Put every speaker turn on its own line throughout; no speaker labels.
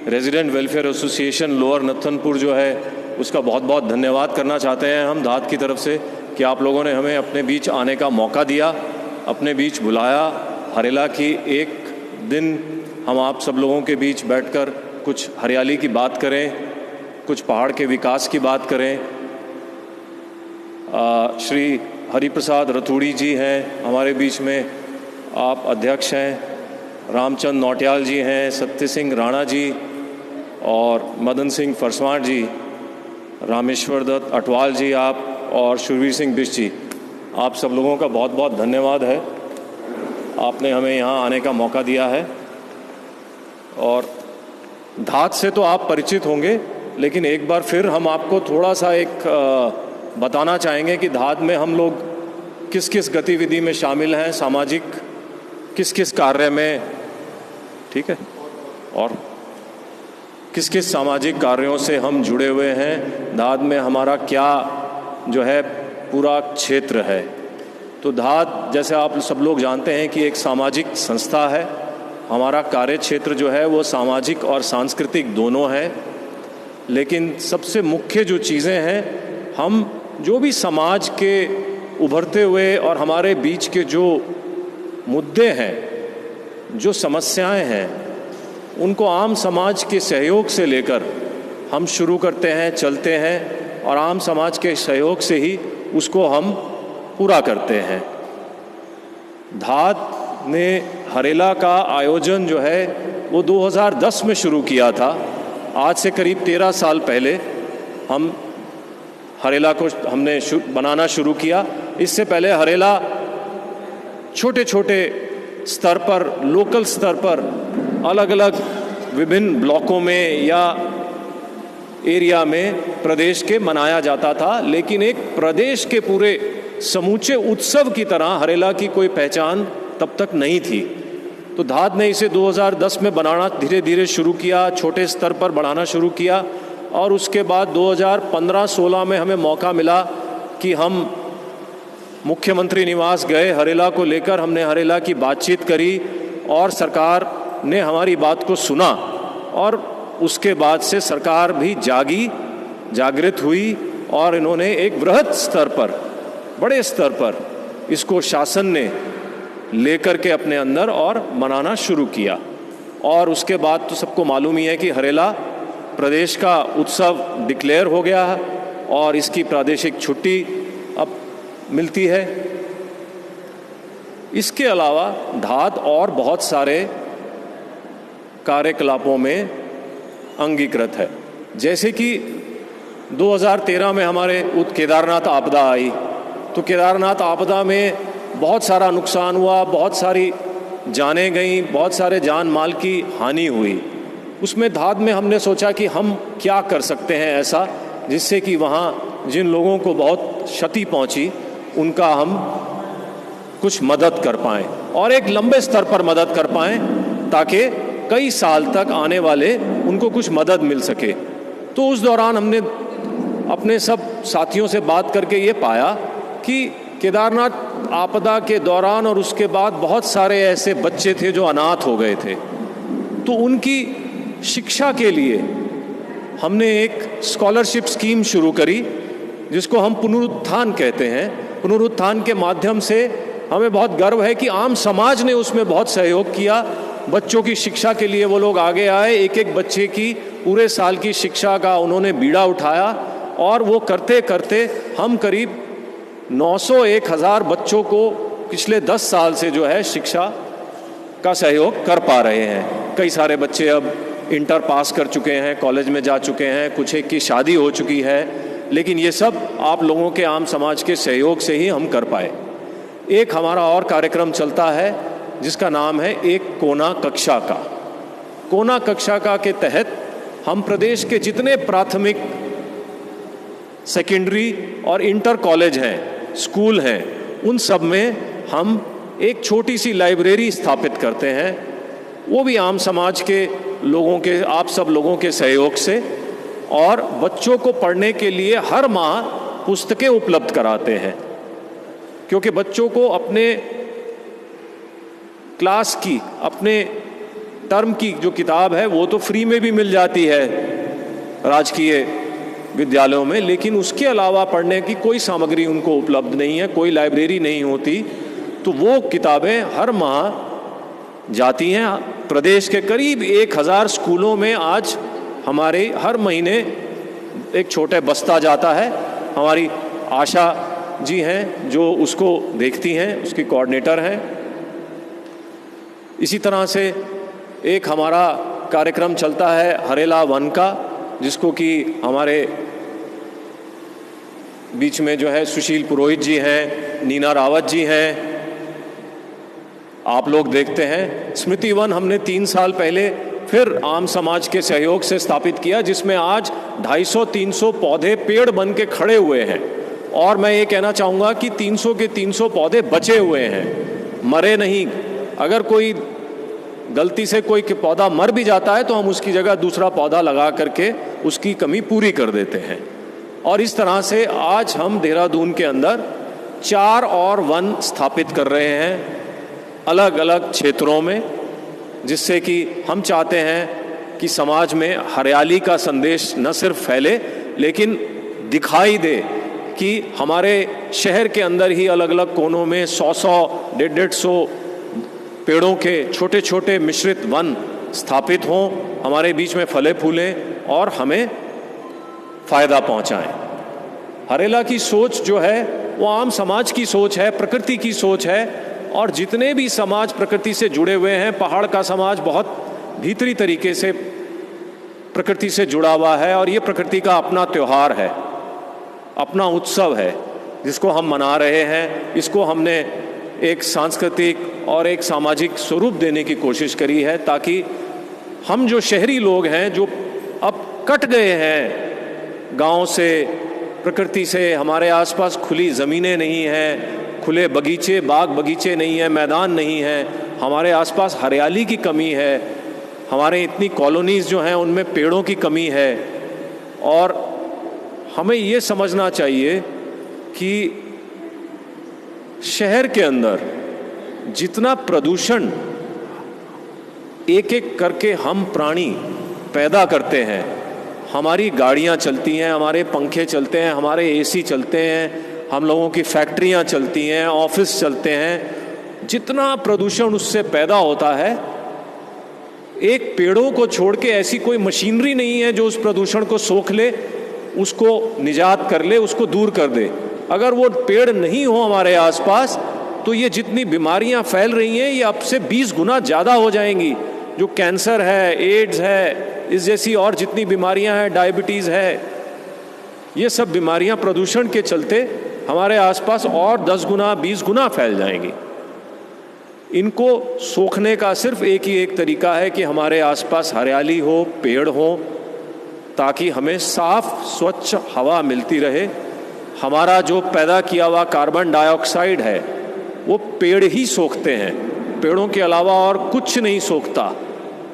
Resident welfare association lower नथनपुर जो है उसका बहुत बहुत धन्यवाद करना चाहते हैं हम धात की तरफ से कि आप लोगों ने हमें अपने बीच आने का मौका दिया, अपने बीच बुलाया। हरेला की एक दिन हम आप सब लोगों के बीच बैठकर कुछ हरियाली की बात करें, कुछ पहाड़ के विकास की बात करें। श्री हरिप्रसाद रतूड़ी जी हैं हमारे बीच में, आप अध्यक्ष हैं, रामचंद्र नौटियाल जी हैं, सत्य सिंह राणा जी और मदन सिंह फरसवान जी, रामेश्वर दत्त अटवाल जी आप और शुरवीर सिंह बिष्ट जी, आप सब लोगों का बहुत बहुत धन्यवाद है। आपने हमें यहाँ आने का मौका दिया है। और धात से तो आप परिचित होंगे, लेकिन एक बार फिर हम आपको थोड़ा सा एक बताना चाहेंगे कि धात में हम लोग किस किस गतिविधि में शामिल हैं, सामाजिक किस किस कार्य में, ठीक है, और किस किस सामाजिक कार्यों से हम जुड़े हुए हैं। धात में हमारा क्या जो है पूरा क्षेत्र है। तो धात जैसे आप सब लोग जानते हैं कि एक सामाजिक संस्था है। हमारा कार्य क्षेत्र जो है वो सामाजिक और सांस्कृतिक दोनों है। लेकिन सबसे मुख्य जो चीज़ें हैं, हम जो भी समाज के उभरते हुए और हमारे बीच के जो मुद्दे हैं, जो समस्याएं हैं, उनको आम समाज के सहयोग से लेकर हम शुरू करते हैं, चलते हैं और आम समाज के सहयोग से ही उसको हम पूरा करते हैं। धात ने हरेला का आयोजन जो है वो 2010 में शुरू किया था। आज से करीब 13 साल पहले हम हरेला को हमने बनाना शुरू किया। इससे पहले हरेला छोटे छोटे स्तर पर, लोकल स्तर पर, अलग अलग विभिन्न ब्लॉकों में या एरिया में प्रदेश के मनाया जाता था, लेकिन एक प्रदेश के पूरे समूचे उत्सव की तरह हरेला की कोई पहचान तब तक नहीं थी। तो धात ने इसे 2010 में बनाना धीरे धीरे शुरू किया, छोटे स्तर पर बढ़ाना शुरू किया और उसके बाद 2015-16 में हमें मौका मिला कि हम मुख्यमंत्री निवास गए हरेला को लेकर। हमने हरेला की बातचीत करी और सरकार ने हमारी बात को सुना और उसके बाद से सरकार भी जागृत हुई और इन्होंने एक बृहद स्तर पर, बड़े स्तर पर इसको शासन ने लेकर के अपने अंदर और मनाना शुरू किया। और उसके बाद तो सबको मालूम ही है कि हरेला प्रदेश का उत्सव डिक्लेयर हो गया है और इसकी प्रादेशिक छुट्टी अब मिलती है। इसके अलावा धात और बहुत सारे कार्यकलापों में अंगीकृत है। जैसे कि 2013 में हमारे केदारनाथ आपदा आई, तो केदारनाथ आपदा में बहुत सारा नुकसान हुआ, बहुत सारी जानें गईं, बहुत सारे जान माल की हानि हुई। उसमें धात में हमने सोचा कि हम क्या कर सकते हैं ऐसा जिससे कि वहाँ जिन लोगों को बहुत क्षति पहुँची उनका हम कुछ मदद कर पाएँ और एक लंबे स्तर पर मदद कर पाएँ ताकि कई साल तक आने वाले उनको कुछ मदद मिल सके। तो उस दौरान हमने अपने सब साथियों से बात करके ये पाया कि केदारनाथ आपदा के दौरान और उसके बाद बहुत सारे ऐसे बच्चे थे जो अनाथ हो गए थे। तो उनकी शिक्षा के लिए हमने एक स्कॉलरशिप स्कीम शुरू करी जिसको हम पुनरुत्थान कहते हैं। पुनरुत्थान के माध्यम से हमें बहुत गर्व है कि आम समाज ने उसमें बहुत सहयोग किया। बच्चों की शिक्षा के लिए वो लोग आगे आए, एक एक बच्चे की पूरे साल की शिक्षा का उन्होंने बीड़ा उठाया और वो करते करते हम करीब 900-1000 बच्चों को पिछले 10 साल से जो है शिक्षा का सहयोग कर पा रहे हैं। कई सारे बच्चे अब इंटर पास कर चुके हैं, कॉलेज में जा चुके हैं, कुछ एक की शादी हो चुकी है, लेकिन ये सब आप लोगों के आम समाज के सहयोग से ही हम कर पाए। एक हमारा और कार्यक्रम चलता है जिसका नाम है एक कोना कक्षा का। कोना कक्षा का के तहत हम प्रदेश के जितने प्राथमिक, सेकेंडरी और इंटर कॉलेज हैं, स्कूल हैं, उन सब में हम एक छोटी सी लाइब्रेरी स्थापित करते हैं। वो भी आम समाज के लोगों के, आप सब लोगों के सहयोग से, और बच्चों को पढ़ने के लिए हर माह पुस्तकें उपलब्ध कराते हैं, क्योंकि बच्चों को अपने क्लास की, अपने टर्म की जो किताब है वो तो फ्री में भी मिल जाती है राजकीय विद्यालयों में, लेकिन उसके अलावा पढ़ने की कोई सामग्री उनको उपलब्ध नहीं है, कोई लाइब्रेरी नहीं होती। तो वो किताबें हर माह जाती हैं। प्रदेश के करीब 1000 स्कूलों में आज हमारे हर महीने एक छोटे बस्ता जाता है। हमारी आशा जी हैं जो उसको देखती हैं, उसकी कोऑर्डिनेटर हैं। इसी तरह से एक हमारा कार्यक्रम चलता है हरेला वन का, जिसको कि हमारे बीच में जो है सुशील पुरोहित जी हैं, नीना रावत जी हैं, आप लोग देखते हैं। स्मृति वन हमने 3 साल पहले फिर आम समाज के सहयोग से स्थापित किया, जिसमें आज 250-300 पौधे पेड़ बन के खड़े हुए हैं। और मैं ये कहना चाहूँगा कि 300 के 300 पौधे बचे हुए हैं, मरे नहीं। अगर कोई गलती से कोई पौधा मर भी जाता है तो हम उसकी जगह दूसरा पौधा लगा करके उसकी कमी पूरी कर देते हैं। और इस तरह से आज हम देहरादून के अंदर 4 और वन स्थापित कर रहे हैं अलग अलग क्षेत्रों में, जिससे कि हम चाहते हैं कि समाज में हरियाली का संदेश न सिर्फ फैले लेकिन दिखाई दे कि हमारे शहर के अंदर ही अलग अलग कोनों में 100-100, 150-150 पेड़ों के छोटे छोटे मिश्रित वन स्थापित हों, हमारे बीच में फले फूलें और हमें फ़ायदा पहुंचाएं। हरेला की सोच जो है वो आम समाज की सोच है, प्रकृति की सोच है। और जितने भी समाज प्रकृति से जुड़े हुए हैं, पहाड़ का समाज बहुत भीतरी तरीके से प्रकृति से जुड़ा हुआ है और ये प्रकृति का अपना त्यौहार है, अपना उत्सव है जिसको हम मना रहे हैं। इसको हमने एक सांस्कृतिक और एक सामाजिक स्वरूप देने की कोशिश करी है, ताकि हम जो शहरी लोग हैं, जो अब कट गए हैं गांव से, प्रकृति से, हमारे आसपास खुली ज़मीनें नहीं हैं, खुले बगीचे, बाग बगीचे नहीं है, मैदान नहीं है, हमारे आसपास हरियाली की कमी है, हमारे इतनी कॉलोनीज़ जो हैं उनमें पेड़ों की कमी है। और हमें ये समझना चाहिए कि शहर के अंदर जितना प्रदूषण एक एक करके हम प्राणी पैदा करते हैं, हमारी गाड़ियां चलती हैं, हमारे पंखे चलते हैं, हमारे एसी चलते हैं, हम लोगों की फैक्ट्रियां चलती हैं, ऑफिस चलते हैं, जितना प्रदूषण उससे पैदा होता है, एक पेड़ों को छोड़ के ऐसी कोई मशीनरी नहीं है जो उस प्रदूषण को सोख ले, उसको निजात कर ले, उसको दूर कर दे। अगर वो पेड़ नहीं हो हमारे आसपास तो ये जितनी बीमारियां फैल रही हैं ये अब से 20 गुना ज़्यादा हो जाएंगी। जो कैंसर है, एड्स है, इस जैसी और जितनी बीमारियां हैं, डायबिटीज़ है, ये सब बीमारियां प्रदूषण के चलते हमारे आसपास और 10 गुना 20 गुना फैल जाएंगी। इनको सोखने का सिर्फ एक तरीका है कि हमारे आसपास हरियाली हो, पेड़ हो, ताकि हमें साफ स्वच्छ हवा मिलती रहे। हमारा जो पैदा किया हुआ कार्बन डाइऑक्साइड है वो पेड़ ही सोखते हैं, पेड़ों के अलावा और कुछ नहीं सोखता।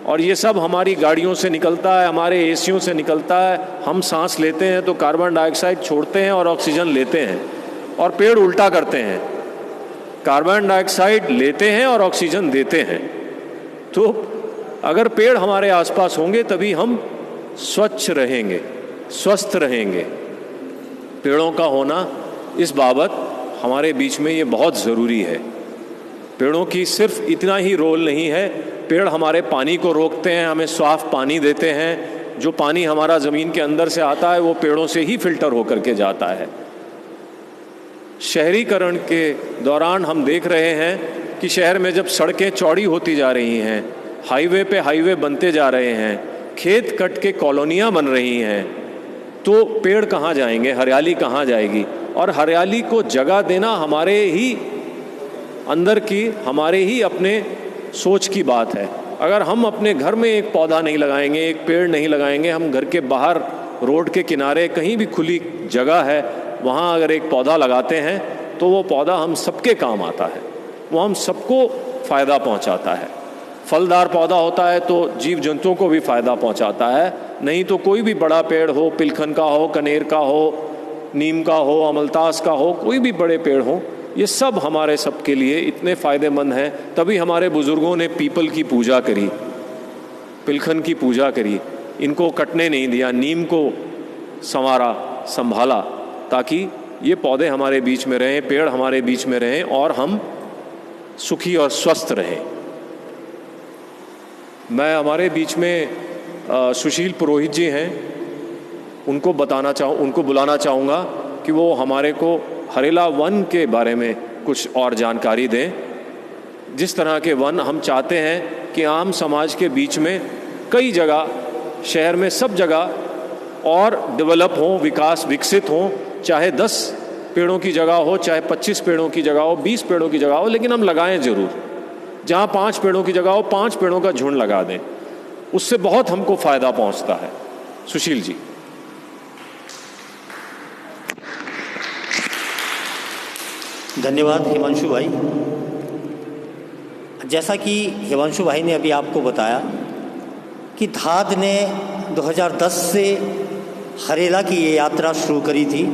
और ये सब हमारी गाड़ियों से निकलता है, हमारे एसियों से निकलता है। हम सांस लेते हैं तो कार्बन डाइऑक्साइड छोड़ते हैं और ऑक्सीजन लेते हैं, और पेड़ उल्टा करते हैं, कार्बन डाइऑक्साइड लेते हैं और ऑक्सीजन देते हैं। तो अगर पेड़ हमारे आसपास होंगे तभी हम स्वच्छ रहेंगे, स्वस्थ रहेंगे। पेड़ों का होना इस बाबत हमारे बीच में ये बहुत ज़रूरी है। पेड़ों की सिर्फ इतना ही रोल नहीं है, पेड़ हमारे पानी को रोकते हैं, हमें साफ पानी देते हैं। जो पानी हमारा ज़मीन के अंदर से आता है वो पेड़ों से ही फिल्टर होकर के जाता है। शहरीकरण के दौरान हम देख रहे हैं कि शहर में जब सड़कें चौड़ी होती जा रही हैं, हाईवे पे हाईवे बनते जा रहे हैं, खेत कट के कॉलोनियाँ बन रही हैं, तो पेड़ कहाँ जाएंगे, हरियाली कहाँ जाएगी। और हरियाली को जगह देना हमारे ही अंदर की, हमारे ही अपने सोच की बात है। अगर हम अपने घर में एक पौधा नहीं लगाएंगे, एक पेड़ नहीं लगाएंगे, हम घर के बाहर रोड के किनारे कहीं भी खुली जगह है वहाँ अगर एक पौधा लगाते हैं तो वो पौधा हम सबके काम आता है, वो हम सबको फ़ायदा पहुँचाता है। फलदार पौधा होता है तो जीव जंतुओं को भी फ़ायदा पहुँचाता है। नहीं तो कोई भी बड़ा पेड़ हो, पिलखन का हो, कनेर का हो, नीम का हो, अमलतास का हो, कोई भी बड़े पेड़ हो, ये सब हमारे सब के लिए इतने फ़ायदेमंद हैं। तभी हमारे बुज़ुर्गों ने पीपल की पूजा करी। पिलखन की पूजा करी, इनको कटने नहीं दिया, नीम को संवारा, संभाला, ताकि ये पौधे हमारे बीच में रहें, पेड़ हमारे बीच में रहें और हम सुखी और स्वस्थ रहें। मैं हमारे बीच में सुशील पुरोहित जी हैं, उनको बुलाना चाहूँगा कि वो हमारे को हरेला वन के बारे में कुछ और जानकारी दें। जिस तरह के वन हम चाहते हैं कि आम समाज के बीच में कई जगह, शहर में सब जगह और डेवलप हो, विकसित हो, चाहे 10 पेड़ों की जगह हो, चाहे 25 पेड़ों की जगह हो, 20 पेड़ों की जगह हो, लेकिन हम लगाएं ज़रूर। जहाँ 5 पेड़ों की जगह हो, 5 पेड़ों का झुंड लगा दें, उससे बहुत हमको फ़ायदा पहुँचता है। सुशील जी।
धन्यवाद हिमांशु भाई। जैसा कि हिमांशु भाई ने अभी आपको बताया कि धाद ने 2010 से हरेला की ये यात्रा शुरू करी थी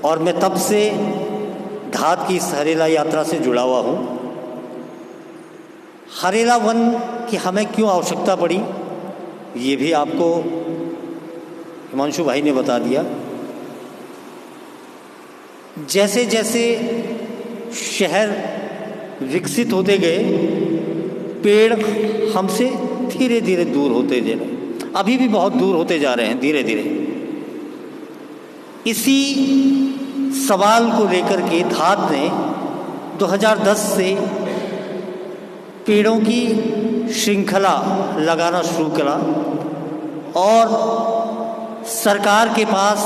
और मैं तब से धाद की इस हरेला यात्रा से जुड़ा हुआ हूँ। हरेला वन की हमें क्यों आवश्यकता पड़ी, ये भी आपको हिमांशु भाई ने बता दिया। जैसे जैसे शहर विकसित होते गए, पेड़ हमसे धीरे धीरे दूर होते जा रहे हैं, अभी भी बहुत दूर होते जा रहे हैं धीरे धीरे। इसी सवाल को लेकर के धाद ने 2010 से पेड़ों की श्रृंखला लगाना शुरू करा और सरकार के पास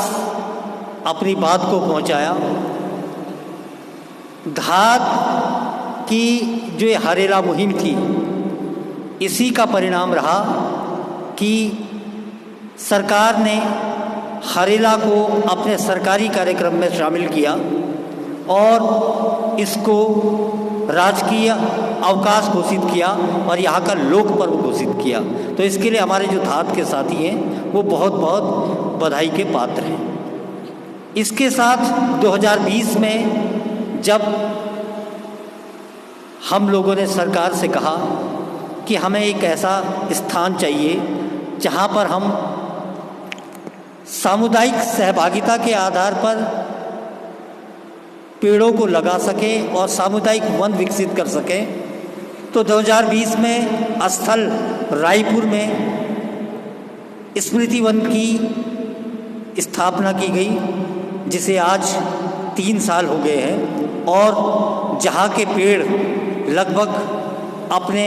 अपनी बात को पहुंचाया। धाद की जो ये हरेला मुहिम थी, इसी का परिणाम रहा कि सरकार ने हरेला को अपने सरकारी कार्यक्रम में शामिल किया और इसको राजकीय अवकाश घोषित किया और यहाँ का लोक पर्व घोषित किया। तो इसके लिए हमारे जो धाद के साथी हैं वो बहुत बहुत बधाई के पात्र हैं। इसके साथ 2020 में जब हम लोगों ने सरकार से कहा कि हमें एक ऐसा स्थान चाहिए जहाँ पर हम सामुदायिक सहभागिता के आधार पर पेड़ों को लगा सकें और सामुदायिक वन विकसित कर सकें, तो 2020 में स्थल रायपुर में स्मृति वन की स्थापना की गई, जिसे आज 3 साल हो गए हैं और जहाँ के पेड़ लगभग अपने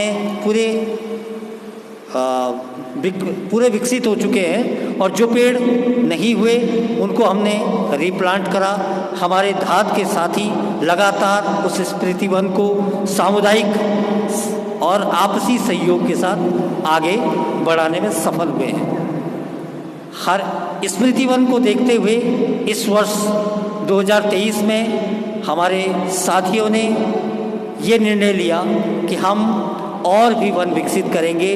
पूरे विकसित हो चुके हैं और जो पेड़ नहीं हुए उनको हमने रिप्लांट करा। हमारे धाद के साथी लगातार उस स्मृति वन को सामुदायिक और आपसी सहयोग के साथ आगे बढ़ाने में सफल हुए हैं। हर स्मृति वन को देखते हुए इस वर्ष 2023 में हमारे साथियों ने ये निर्णय लिया कि हम और भी वन विकसित करेंगे,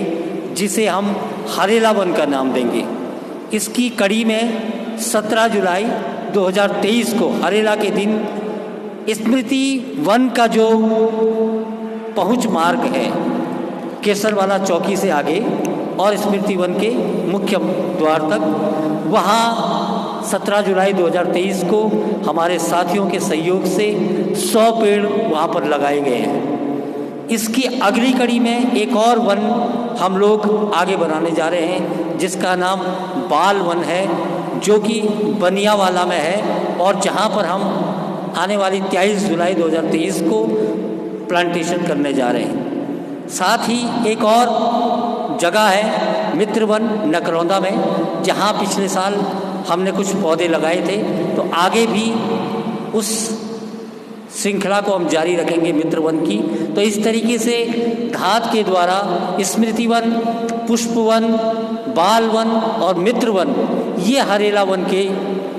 जिसे हम हरेला वन का नाम देंगे। इसकी कड़ी में 17 जुलाई 2023 को हरेला के दिन स्मृति वन का जो पहुंच मार्ग है केसरवाला चौकी से आगे और स्मृति वन के मुख्य द्वार तक, वहाँ 17 जुलाई 2023 को हमारे साथियों के सहयोग से 100 पेड़ वहाँ पर लगाए गए हैं। इसकी अगली कड़ी में एक और वन हम लोग आगे बनाने जा रहे हैं, जिसका नाम बाल वन है, जो कि बनियावाला में है और जहाँ पर हम आने वाली 23 जुलाई 2023 को प्लांटेशन करने जा रहे हैं। साथ ही एक और जगह है मित्र वन नकरौंदा में, जहाँ पिछले साल हमने कुछ पौधे लगाए थे, तो आगे भी उस श्रृंखला को हम जारी रखेंगे मित्र वन की। तो इस तरीके से धाद के द्वारा स्मृति वन, पुष्प वन, बाल वन और मित्र वन, ये हरेला वन के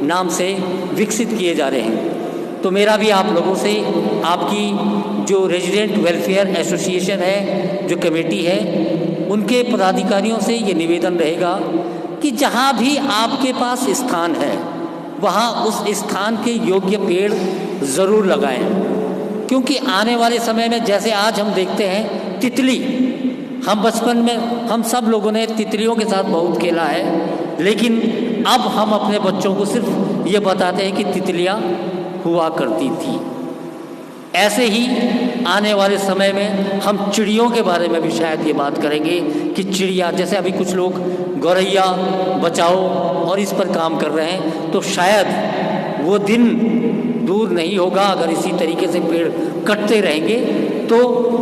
नाम से विकसित किए जा रहे हैं। तो मेरा भी आप लोगों से, आपकी जो रेजिडेंट वेलफेयर एसोसिएशन है, जो कमेटी है, उनके पदाधिकारियों से ये निवेदन रहेगा कि जहाँ भी आपके पास स्थान है वहाँ उस स्थान के योग्य पेड़ ज़रूर लगाएं, क्योंकि आने वाले समय में जैसे आज हम देखते हैं तितली हम बचपन में हम सब लोगों ने तितलियों के साथ बहुत खेला है, लेकिन अब हम अपने बच्चों को सिर्फ ये बताते हैं कि तितलियाँ हुआ करती थी। ऐसे ही आने वाले समय में हम चिड़ियों के बारे में भी शायद ये बात करेंगे कि चिड़िया, जैसे अभी कुछ लोग गौरैया बचाओ और इस पर काम कर रहे हैं, तो शायद वो दिन दूर नहीं होगा अगर इसी तरीके से पेड़ कटते रहेंगे तो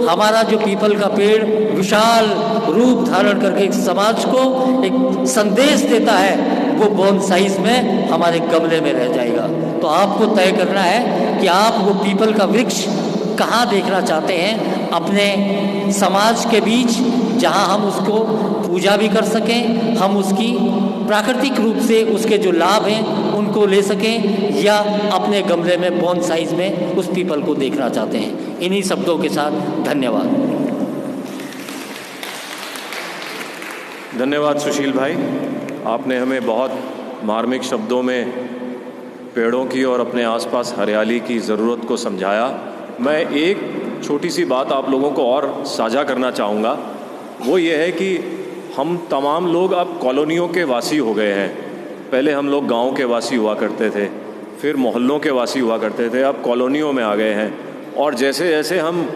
हमारा जो पीपल का पेड़ विशाल रूप धारण करके एक समाज को एक संदेश देता है, वो बोनसाइज में हमारे गमले में रह जाएगा। तो आपको तय करना है कि आप वो पीपल का वृक्ष कहाँ देखना चाहते हैं अपने समाज के बीच, जहाँ हम उसको पूजा भी कर सकें, हम उसकी प्राकृतिक रूप से उसके जो लाभ हैं उनको ले सकें, या अपने गमले में बोनसाइज में उस पीपल को देखना चाहते हैं। इन्हीं शब्दों के साथ धन्यवाद।
धन्यवाद सुशील भाई, आपने हमें बहुत मार्मिक शब्दों में पेड़ों की और अपने आसपास हरियाली की ज़रूरत को समझाया। मैं एक छोटी सी बात आप लोगों को और साझा करना चाहूँगा, वो ये है कि हम तमाम लोग अब कॉलोनियों के वासी हो गए हैं। पहले हम लोग गाँव के वासी हुआ करते थे, फिर मोहल्लों के वासी हुआ करते थे, अब कॉलोनियों में आ गए हैं। और जैसे जैसे हम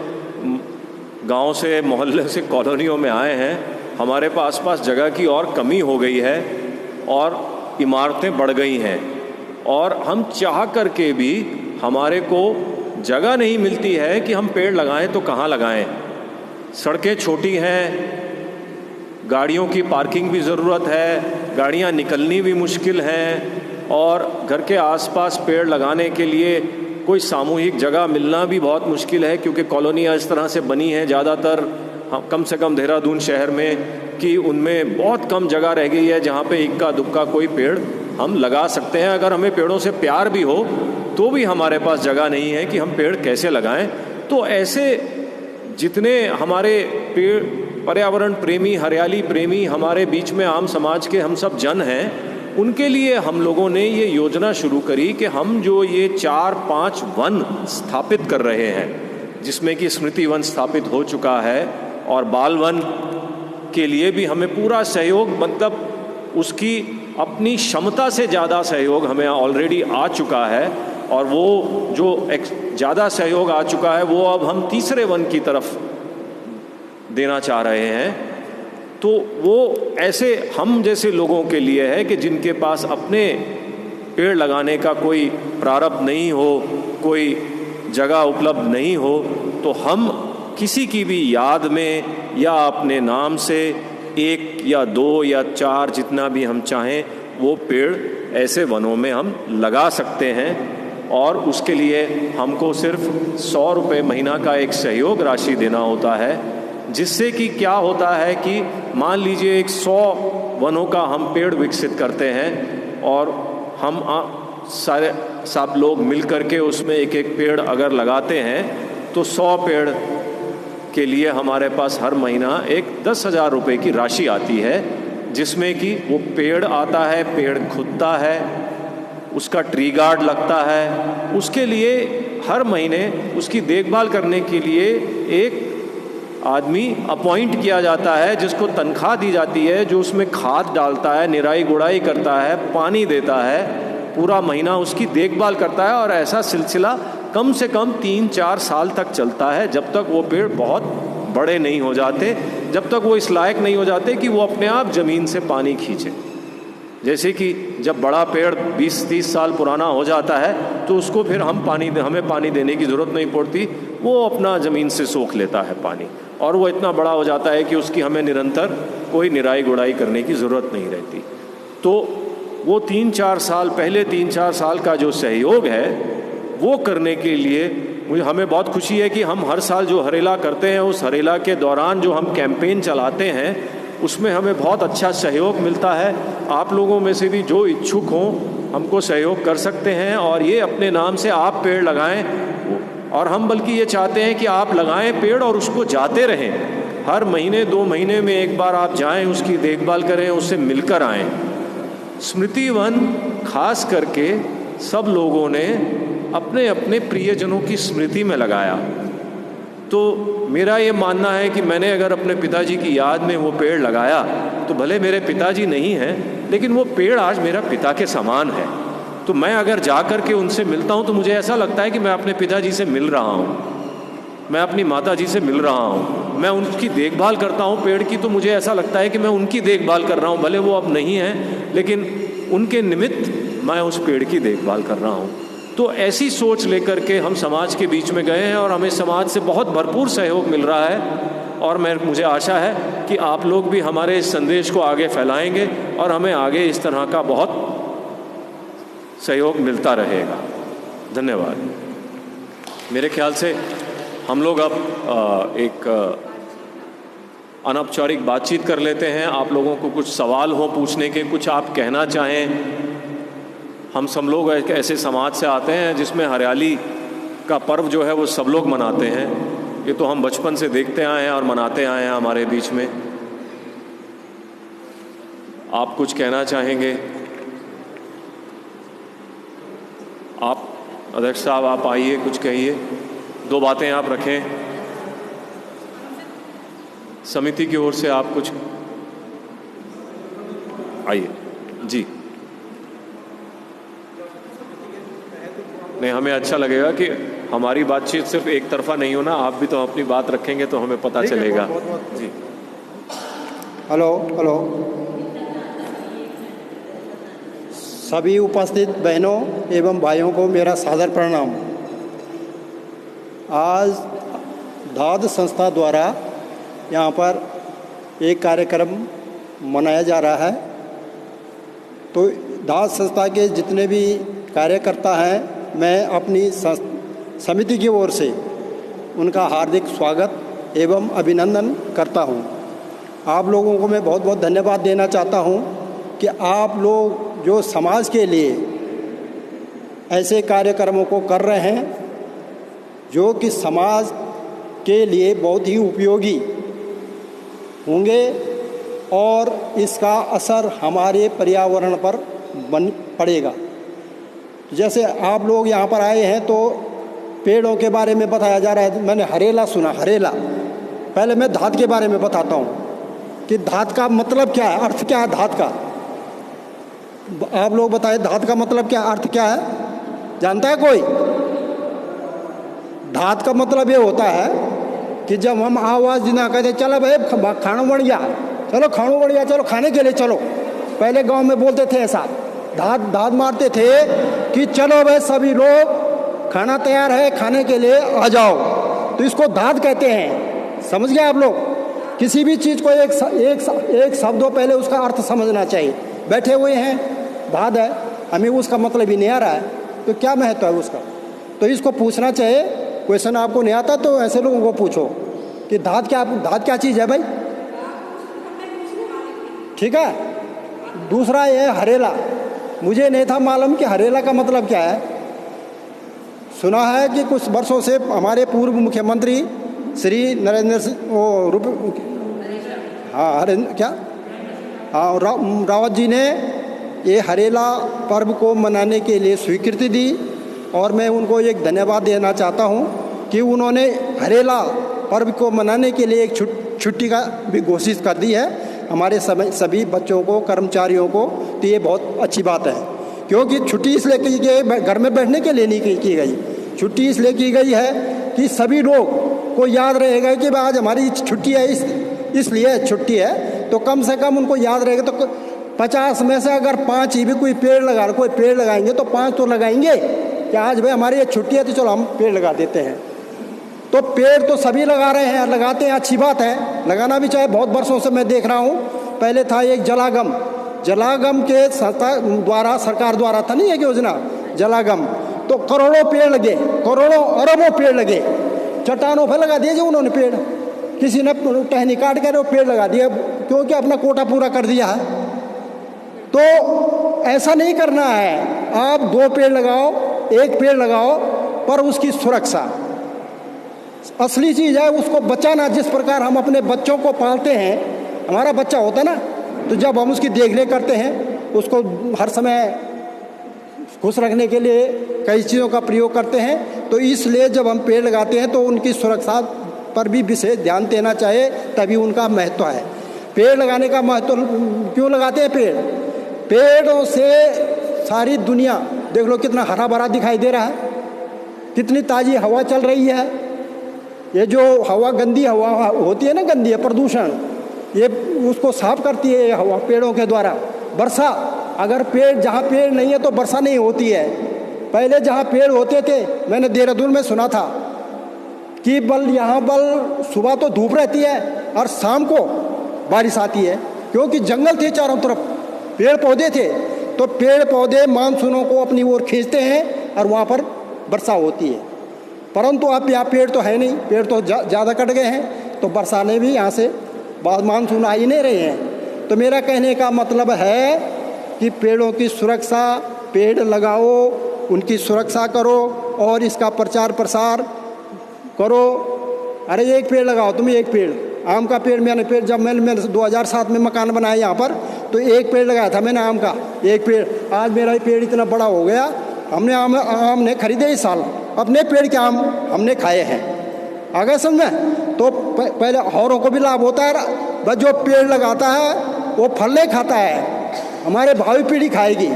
गांव से मोहल्ले से कॉलोनियों में आए हैं, हमारे आसपास जगह की और कमी हो गई है और इमारतें बढ़ गई हैं, और हम चाह करके भी हमारे को जगह नहीं मिलती है कि हम पेड़ लगाएं तो कहाँ लगाएं। सड़कें छोटी हैं, गाड़ियों की पार्किंग भी ज़रूरत है, गाड़ियाँ निकलनी भी मुश्किल हैं, और घर के आसपास पेड़ लगाने के लिए कोई सामूहिक जगह मिलना भी बहुत मुश्किल है, क्योंकि कॉलोनियाँ इस तरह से बनी हैं ज़्यादातर, कम से कम देहरादून शहर में, कि उनमें बहुत कम जगह रह गई है जहाँ पे इक्का दुक्का कोई पेड़ हम लगा सकते हैं। अगर हमें पेड़ों से प्यार भी हो तो भी हमारे पास जगह नहीं है कि हम पेड़ कैसे लगाएं। तो ऐसे जितने हमारे पेड़ पर्यावरण प्रेमी, हरियाली प्रेमी हमारे बीच में आम समाज के हम सब जन हैं, उनके लिए हम लोगों ने ये योजना शुरू करी कि हम जो ये 4-5 वन स्थापित कर रहे हैं, जिसमें कि स्मृति वन स्थापित हो चुका है और बाल वन के लिए भी हमें पूरा सहयोग, मतलब उसकी अपनी क्षमता से ज़्यादा सहयोग हमें ऑलरेडी आ चुका है, और वो जो ज़्यादा सहयोग आ चुका है वो अब हम तीसरे वन की तरफ देना चाह रहे हैं। तो वो ऐसे हम जैसे लोगों के लिए है कि जिनके पास अपने पेड़ लगाने का कोई प्रारब्ध नहीं हो, कोई जगह उपलब्ध नहीं हो, तो हम किसी की भी याद में या अपने नाम से 1 या 2 या 4 जितना भी हम चाहें वो पेड़ ऐसे वनों में हम लगा सकते हैं। और उसके लिए हमको सिर्फ 100 रुपये महीना का एक सहयोग राशि देना होता है, जिससे कि क्या होता है कि मान लीजिए 100 वनों का हम पेड़ विकसित करते हैं और हम सारे सब लोग मिल करके उसमें एक एक पेड़ अगर लगाते हैं तो 100 पेड़ के लिए हमारे पास हर महीना एक 10,000 रुपये की राशि आती है, जिसमें कि वो पेड़ आता है, पेड़ खुदता है, उसका ट्री गार्ड लगता है, उसके लिए हर महीने उसकी देखभाल करने के लिए एक आदमी अपॉइंट किया जाता है, जिसको तनख्वाह दी जाती है, जो उसमें खाद डालता है, निराई गुड़ाई करता है, पानी देता है, पूरा महीना उसकी देखभाल करता है। और ऐसा सिलसिला कम से कम 3-4 साल तक चलता है, जब तक वो पेड़ बहुत बड़े नहीं हो जाते, जब तक वो इस लायक नहीं हो जाते कि वो अपने आप ज़मीन से पानी खींचे। जैसे कि जब बड़ा पेड़ 20-30 साल पुराना हो जाता है तो उसको फिर हमें पानी देने की ज़रूरत नहीं पड़ती, वो अपना ज़मीन से सोख लेता है पानी, और वो इतना बड़ा हो जाता है कि उसकी हमें निरंतर कोई निराई गुड़ाई करने की ज़रूरत नहीं रहती। तो वो 3-4 साल पहले 3-4 साल का जो सहयोग है वो करने के लिए हमें बहुत खुशी है कि हम हर साल जो हरेला करते हैं, उस हरेला के दौरान जो हम कैंपेन चलाते हैं उसमें हमें बहुत अच्छा सहयोग मिलता है। आप लोगों में से भी जो इच्छुक हों हमको सहयोग कर सकते हैं, और ये अपने नाम से आप पेड़ लगाएं, और हम बल्कि ये चाहते हैं कि आप लगाएं पेड़ और उसको जाते रहें। हर महीने 2 महीने में एक बार आप जाएं, उसकी देखभाल करें, उससे मिलकर आएं। स्मृति वन खास करके सब लोगों ने अपने अपने प्रियजनों की स्मृति में लगाया। तो मेरा ये मानना है कि मैंने अगर अपने पिताजी की याद में वो पेड़ लगाया तो भले मेरे पिताजी नहीं हैं, लेकिन वो पेड़ आज मेरा पिता के समान है। तो मैं अगर जा कर के उनसे मिलता हूँ तो मुझे ऐसा लगता है कि मैं अपने पिताजी से मिल रहा हूँ, मैं अपनी माता जी से मिल रहा हूँ, मैं उनकी देखभाल करता हूँ पेड़ की, तो मुझे ऐसा लगता है कि मैं उनकी देखभाल कर रहा हूँ। भले वो अब नहीं हैं, लेकिन उनके निमित्त मैं उस पेड़ की देखभाल कर रहा हूँ। तो ऐसी सोच लेकर के हम समाज के बीच में गए हैं और हमें समाज से बहुत भरपूर सहयोग मिल रहा है। और मुझे आशा है कि आप लोग भी हमारे इस संदेश को आगे फैलाएंगे और हमें आगे इस तरह का बहुत सहयोग मिलता रहेगा। धन्यवाद। मेरे ख्याल से हम लोग अब एक अनौपचारिक बातचीत कर लेते हैं। आप लोगों को कुछ सवाल हो पूछने के, कुछ आप कहना चाहें। हम सब लोग एक ऐसे समाज से आते हैं जिसमें हरियाली का पर्व जो है वो सब लोग मनाते हैं। ये तो हम बचपन से देखते आए हैं और मनाते आए हैं हमारे बीच में। आप कुछ कहना चाहेंगे? आप अध्यक्ष साहब, आप आइए, कुछ कहिए, दो बातें आप रखें। समिति की ओर से आप कुछ आइए जी। नहीं, हमें अच्छा लगेगा कि हमारी बातचीत सिर्फ एक तरफा नहीं हो ना, आप भी तो अपनी बात रखेंगे तो हमें पता चलेगा। जी।
हेलो हेलो, सभी उपस्थित बहनों एवं भाइयों को मेरा सादर प्रणाम। आज धाद संस्था द्वारा यहाँ पर एक कार्यक्रम मनाया जा रहा है। तो धाद संस्था के जितने भी कार्यकर्ता हैं, मैं अपनी समिति की ओर से उनका हार्दिक स्वागत एवं अभिनंदन करता हूँ। आप लोगों को मैं बहुत बहुत धन्यवाद देना चाहता हूँ कि आप लोग जो समाज के लिए ऐसे कार्यक्रमों को कर रहे हैं जो कि समाज के लिए बहुत ही उपयोगी होंगे और इसका असर हमारे पर्यावरण पर पड़ेगा। जैसे आप लोग यहाँ पर आए हैं तो पेड़ों के बारे में बताया जा रहा है। मैंने हरेला सुना, हरेला। पहले मैं धात के बारे में बताता हूँ कि धात का मतलब क्या है, अर्थ क्या है धात का। आप लोग बताएं धात का मतलब क्या, अर्थ क्या है, जानता है कोई? धात का मतलब ये होता है कि जब हम आवाज़ देना कहते चलो भाई खाना बन गया, चलो खाना बन गया, चलो खाने के लिए चलो। पहले गांव में बोलते थे ऐसा, धात मारते थे कि चलो भाई सभी लोग खाना तैयार है, खाने के लिए आ जाओ। तो इसको धात कहते हैं। समझ गए आप लोग? किसी भी चीज़ को एक शब्दों पहले उसका अर्थ समझना चाहिए। बैठे हुए हैं, धात है, हमें उसका मतलब ही नहीं आ रहा है, तो क्या महत्व है उसका? तो इसको पूछना चाहिए। क्वेश्चन आपको नहीं आता तो ऐसे लोगों को पूछो कि धात क्या चीज़ है भाई। ठीक है। दूसरा ये हरेला, मुझे नहीं था मालूम कि हरेला का मतलब क्या है। सुना है कि कुछ वर्षों से हमारे पूर्व मुख्यमंत्री श्री नरेंद्र रावत जी ने ये हरेला पर्व को मनाने के लिए स्वीकृति दी और मैं उनको एक धन्यवाद देना चाहता हूँ कि उन्होंने हरेला पर्व को मनाने के लिए एक छुट्टी का भी घोषित कर दी है हमारे सभी बच्चों को, कर्मचारियों को। तो ये बहुत अच्छी बात है, क्योंकि छुट्टी इसलिए की गई, घर में बैठने के लिए नहीं की गई। छुट्टी इसलिए की गई है कि सभी लोग को याद रहेगा कि आज हमारी छुट्टी है, इसलिए छुट्टी है। तो कम से कम उनको याद रहेगा। तो 50 में से अगर 5 ही भी कोई पेड़ लगाएंगे तो 5 तो लगाएंगे कि आज भाई हमारी ये छुट्टी है तो चलो हम पेड़ लगा देते हैं। तो पेड़ तो सभी लगा रहे हैं, लगाते हैं, अच्छी बात है, लगाना भी चाहिए। बहुत वर्षों से मैं देख रहा हूँ। पहले था एक जलागम के सरकार द्वारा था नहीं एक योजना जलागम, तो करोड़ों पेड़ लगे, करोड़ों अरबों पेड़ लगे, चट्टानों पर लगा दिए जो उन्होंने पेड़। किसी ने टहनी काट कर वो पेड़ लगा दिया क्योंकि अपना कोटा पूरा कर दिया है। तो ऐसा नहीं करना है। आप 2 पेड़ लगाओ, 1 पेड़ लगाओ, पर उसकी सुरक्षा असली चीज़ है, उसको बचाना। जिस प्रकार हम अपने बच्चों को पालते हैं, हमारा बच्चा होता है ना, तो जब हम उसकी देखरेख करते हैं, उसको हर समय खुश रखने के लिए कई चीज़ों का प्रयोग करते हैं। तो इसलिए जब हम पेड़ लगाते हैं तो उनकी सुरक्षा पर भी विशेष ध्यान देना चाहिए, तभी उनका महत्व है। पेड़ लगाने का महत्व क्यों लगाते हैं? पेड़ों से सारी दुनिया देख लो कितना हरा भरा दिखाई दे रहा है, कितनी ताज़ी हवा चल रही है। ये जो हवा गंदी हवा होती है ना, गंदी है, प्रदूषण, ये उसको साफ करती है ये हवा पेड़ों के द्वारा। वर्षा, अगर पेड़, जहाँ पेड़ नहीं है तो वर्षा नहीं होती है। पहले जहाँ पेड़ होते थे, मैंने देहरादून में सुना था कि यहाँ सुबह तो धूप रहती है और शाम को बारिश आती है, क्योंकि जंगल थे चारों तरफ, पेड़ पौधे थे। तो पेड़ पौधे मानसूनों को अपनी ओर खींचते हैं और वहाँ पर वर्षा होती है। परंतु अब यहाँ पेड़ तो है नहीं, पेड़ तो ज़्यादा कट गए हैं, तो बरसाने भी यहाँ से मानसून आ ही नहीं रहे हैं। तो मेरा कहने का मतलब है कि पेड़ों की सुरक्षा, पेड़ लगाओ, उनकी सुरक्षा करो और इसका प्रचार प्रसार करो। अरे एक पेड़ लगाओ, तुम एक पेड़, आम का पेड़, जब मैंने 2007 में मकान बनाया यहाँ पर, तो एक पेड़ लगाया था मैंने आम का, एक पेड़। आज मेरा ये पेड़ इतना बड़ा हो गया, हमने आम ने खरीदे इस साल, अपने पेड़ के आम हमने खाए हैं। आगे समझ में? तो पहले औरों को भी लाभ होता है। बस जो पेड़ लगाता है वो फल नहीं खाता है, हमारे भावी पीढ़ी खाएगी।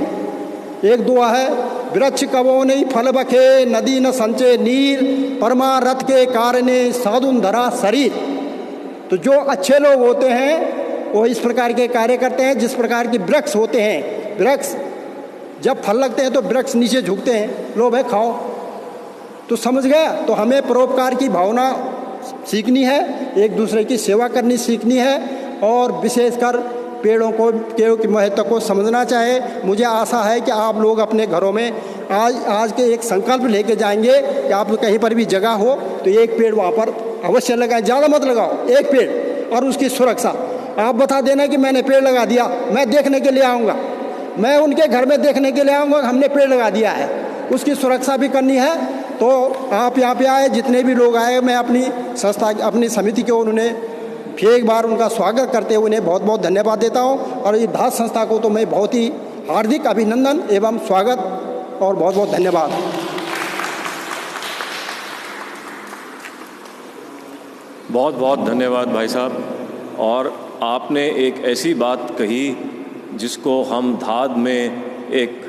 एक दुआ है, वृक्ष कबो नहीं फल बखे, नदी न संचे नीर, परमारथ के कारणे साधुन धरा शरीर। तो जो अच्छे लोग होते हैं वो इस प्रकार के कार्य करते हैं। जिस प्रकार के वृक्ष होते हैं, वृक्ष जब फल लगते हैं तो वृक्ष नीचे झुकते हैं, लो भाई खाओ। तो समझ गया? तो हमें परोपकार की भावना सीखनी है, एक दूसरे की सेवा करनी सीखनी है, और विशेषकर पेड़ों के महत्व को समझना चाहे। मुझे आशा है कि आप लोग अपने घरों में आज के एक संकल्प लेके जाएंगे कि आप कहीं पर भी जगह हो तो एक पेड़ वहाँ पर अवश्य लगाएं। ज़्यादा मत लगाओ, एक पेड़, और उसकी सुरक्षा। आप बता देना कि मैंने पेड़ लगा दिया, मैं देखने के लिए आऊँगा, मैं उनके घर में देखने के लिए आऊँगा, हमने पेड़ लगा दिया है, उसकी सुरक्षा भी करनी है। तो आप यहाँ पे आए, जितने भी लोग आए, मैं अपनी संस्था, अपनी समिति के उन्होंने फिर एक बार उनका स्वागत करते हुए उन्हें बहुत बहुत धन्यवाद देता हूँ। और ये धात संस्था को तो मैं बहुत ही हार्दिक अभिनंदन एवं स्वागत और बहुत बहुत धन्यवाद।
बहुत बहुत धन्यवाद भाई साहब। और आपने एक ऐसी बात कही जिसको हम धाद में एक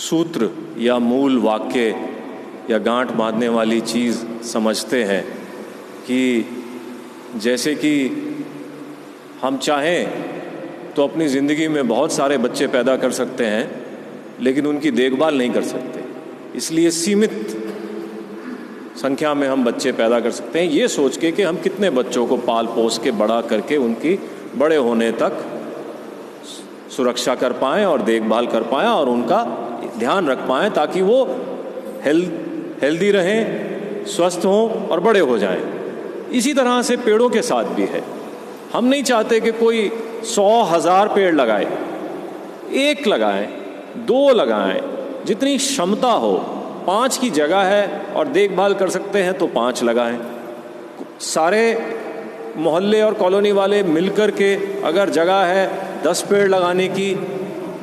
सूत्र या मूल वाक्य या गांठ बांधने वाली चीज़ समझते हैं कि जैसे कि हम चाहें तो अपनी ज़िंदगी में बहुत सारे बच्चे पैदा कर सकते हैं, लेकिन उनकी देखभाल नहीं कर सकते। इसलिए सीमित संख्या में हम बच्चे पैदा कर सकते हैं, ये सोच के कि हम कितने बच्चों को पाल पोस के बड़ा करके उनकी बड़े होने तक सुरक्षा कर पाएँ और देखभाल कर पाएँ और उनका ध्यान रख पाएँ, ताकि वो हेल्दी रहें, स्वस्थ हों और बड़े हो जाएं। इसी तरह से पेड़ों के साथ भी है। हम नहीं चाहते कि कोई 100,000 पेड़ लगाए, एक लगाएं, 2 लगाएं, जितनी क्षमता हो। 5 की जगह है और देखभाल कर सकते हैं तो 5 लगाएं। सारे मोहल्ले और कॉलोनी वाले मिलकर के अगर जगह है 10 पेड़ लगाने की,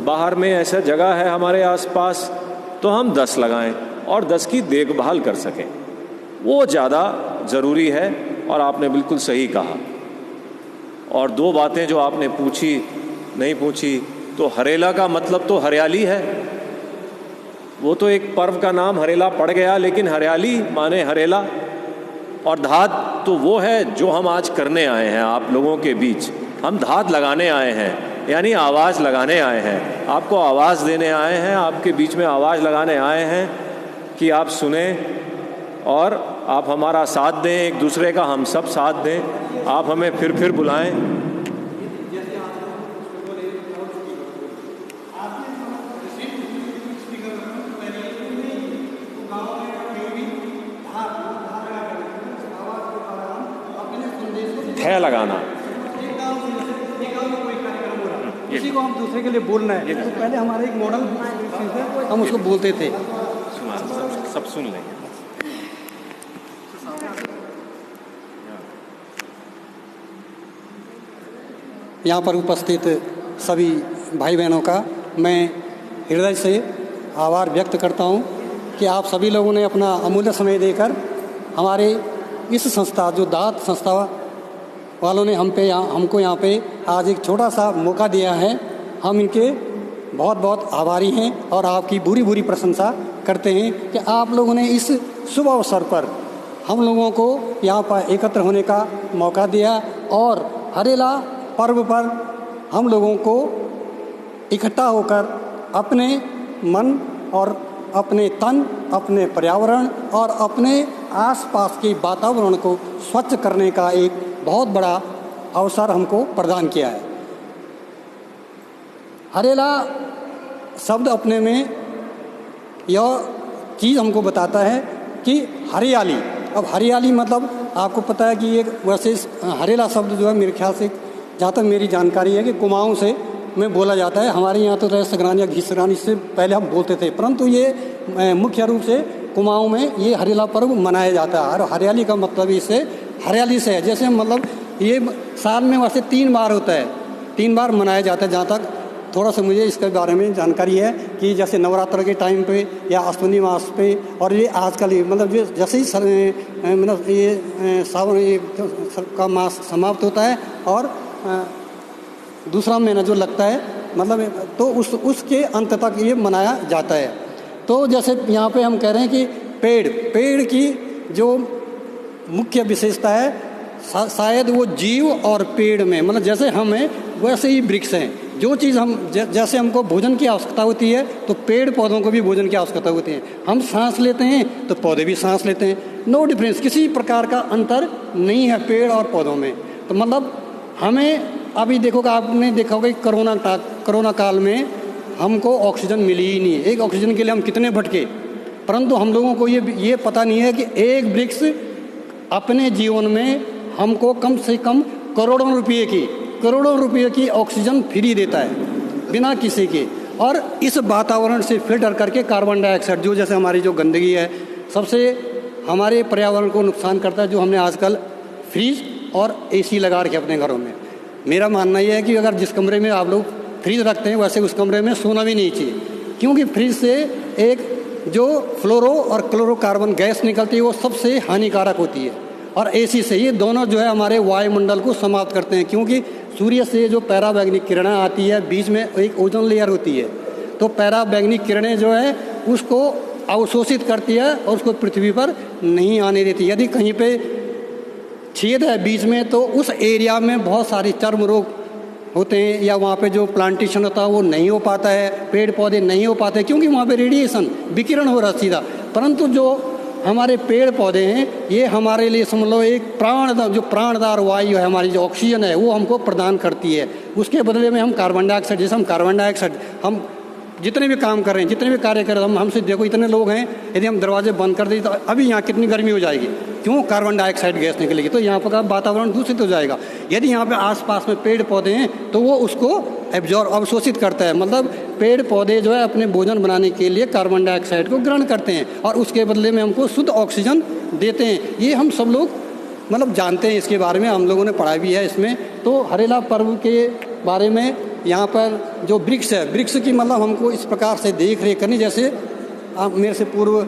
बाहर में ऐसा जगह है हमारे आसपास, तो हम 10 लगाएं और 10 की देखभाल कर सकें, वो ज़्यादा ज़रूरी है। और आपने बिल्कुल सही कहा। और 2 बातें जो आपने नहीं पूछी, तो हरेला का मतलब तो हरियाली है। वो तो एक पर्व का नाम हरेला पड़ गया, लेकिन हरियाली माने हरेला। और धात तो वो है जो हम आज करने आए हैं आप लोगों के बीच। हम धात लगाने आए हैं, यानी आवाज़ लगाने आए हैं, आपको आवाज़ देने आए हैं, आपके बीच में आवाज़ लगाने आए हैं कि आप सुने और आप हमारा साथ दें, एक दूसरे का हम सब साथ दें। आप हमें फिर बुलाएं। है लगाना,
किसी को हम दूसरे के लिए बोलना है, तो पहले हमारा एक मॉडल हम उसको बोलते थे।
सब सुन लेंगे।
यहाँ पर उपस्थित सभी भाई बहनों का मैं हृदय से आभार व्यक्त करता हूँ कि आप सभी लोगों ने अपना अमूल्य समय देकर हमारे
इस संस्था जो दात संस्था वालों ने हमको यहाँ पे आज एक छोटा सा मौका दिया है, हम इनके बहुत बहुत आभारी हैं और आपकी पूरी पूरी प्रशंसा करते हैं कि आप लोगों ने इस शुभ अवसर पर हम लोगों को यहाँ पर एकत्र होने का मौका दिया और हरेला पर्व पर हम लोगों को इकट्ठा होकर अपने मन और अपने तन, अपने पर्यावरण और अपने आसपास के वातावरण को स्वच्छ करने का एक बहुत बड़ा अवसर हमको प्रदान किया है। हरेला शब्द अपने में यह चीज़ हमको बताता है कि हरियाली। अब हरियाली मतलब आपको पता है कि एक वैसे हरेला शब्द जो है मेरे ख्याल से, जहाँ तक मेरी जानकारी है, कि कुमाऊँ से में बोला जाता है। हमारे यहाँ तो रह सगरान या घिसरान इससे पहले हम बोलते थे, परंतु ये मुख्य रूप से कुमाऊँ में ये हरेला पर्व मनाया जाता है। और हरियाली का मतलब इससे हरियाली से है, जैसे मतलब ये साल में वैसे 3 बार होता है, 3 बार मनाया जाता है। जहाँ तक थोड़ा सा मुझे इसके बारे में जानकारी है कि जैसे नवरात्र के टाइम पे या अश्विनी मास पे, और ये आजकल मतलब जैसे ही मतलब ये सावन ये का मास समाप्त होता है और दूसरा महीना जो लगता है मतलब तो उसके अंत तक ये मनाया जाता है। तो जैसे यहाँ पे हम कह रहे हैं कि पेड़ की जो मुख्य विशेषता है, शायद वो जीव और पेड़ में मतलब जैसे हम हैं वैसे ही वृक्ष हैं। जो चीज़ हम जैसे हमको भोजन की आवश्यकता होती है तो पेड़ पौधों को भी भोजन की आवश्यकता होती है। हम सांस लेते हैं तो पौधे भी सांस लेते हैं। नो डिफरेंस, किसी प्रकार का अंतर नहीं है पेड़ और पौधों में। तो मतलब हमें अभी देखो, आपने देखा होगा कि कोरोना काल में हमको ऑक्सीजन मिली ही नहीं। एक ऑक्सीजन के लिए हम कितने भटके, परंतु हम लोगों को ये पता नहीं है कि एक वृक्ष अपने जीवन में हमको कम से कम करोड़ों रुपये की ऑक्सीजन फ्री देता है बिना किसी के। और इस वातावरण से फिल्टर करके कार्बन डाइऑक्साइड जो जैसे हमारी जो गंदगी है सबसे हमारे पर्यावरण को नुकसान करता है, जो हमने आजकल फ्रिज और एसी लगा रखे अपने घरों में। मेरा मानना यह है कि अगर जिस कमरे में आप लोग फ्रिज रखते हैं वैसे उस कमरे में सोना भी नहीं चाहिए, क्योंकि फ्रिज से एक जो फ्लोरो और क्लोरोकार्बन गैस निकलती है वो सबसे हानिकारक होती है। और एसी से ये दोनों जो है हमारे वायुमंडल को समाप्त करते हैं, क्योंकि सूर्य से जो पैराबैंगनी किरणें आती है बीच में एक ओजोन लेयर होती है, तो पैराबैंगनी किरणें जो है उसको अवशोषित करती है और उसको पृथ्वी पर नहीं आने देती। यदि कहीं पे छेद है बीच में तो उस एरिया में बहुत सारे चर्म रोग होते हैं, या वहाँ पे जो प्लांटेशन होता है वो नहीं हो पाता है, पेड़ पौधे नहीं हो पाते, क्योंकि वहाँ पे रेडिएशन विकिरण हो रहा सीधा। परंतु जो हमारे पेड़ पौधे हैं ये हमारे लिए समझ लो एक प्राणदार वायु है, हमारी जो ऑक्सीजन है वो हमको प्रदान करती है। उसके बदले में हम कार्बन डाइऑक्साइड, जैसे हम कार्बन डाइऑक्साइड हम जितने भी काम कर रहे हैं, जितने भी कार्य कर रहे हैं, हमसे देखो इतने लोग हैं, यदि हम दरवाजे बंद कर दें तो अभी यहाँ कितनी गर्मी हो जाएगी, क्यों? कार्बन डाइऑक्साइड गैस निकलेगी, तो यहाँ पर वातावरण दूषित हो जाएगा। यदि यहाँ पे आसपास में पेड़ पौधे हैं तो वो उसको अवशोषित करता है, मतलब पेड़ पौधे जो है अपने भोजन बनाने के लिए कार्बन डाइऑक्साइड को ग्रहण करते हैं और उसके बदले में हमको शुद्ध ऑक्सीजन देते हैं। ये हम सब लोग मतलब जानते हैं, इसके बारे में हम लोगों ने पढ़ा भी है इसमें। तो हरेला पर्व के बारे में यहाँ पर जो वृक्ष है, वृक्ष की मतलब हमको इस प्रकार से देख रेख करनी, जैसे आप मेरे से पूर्व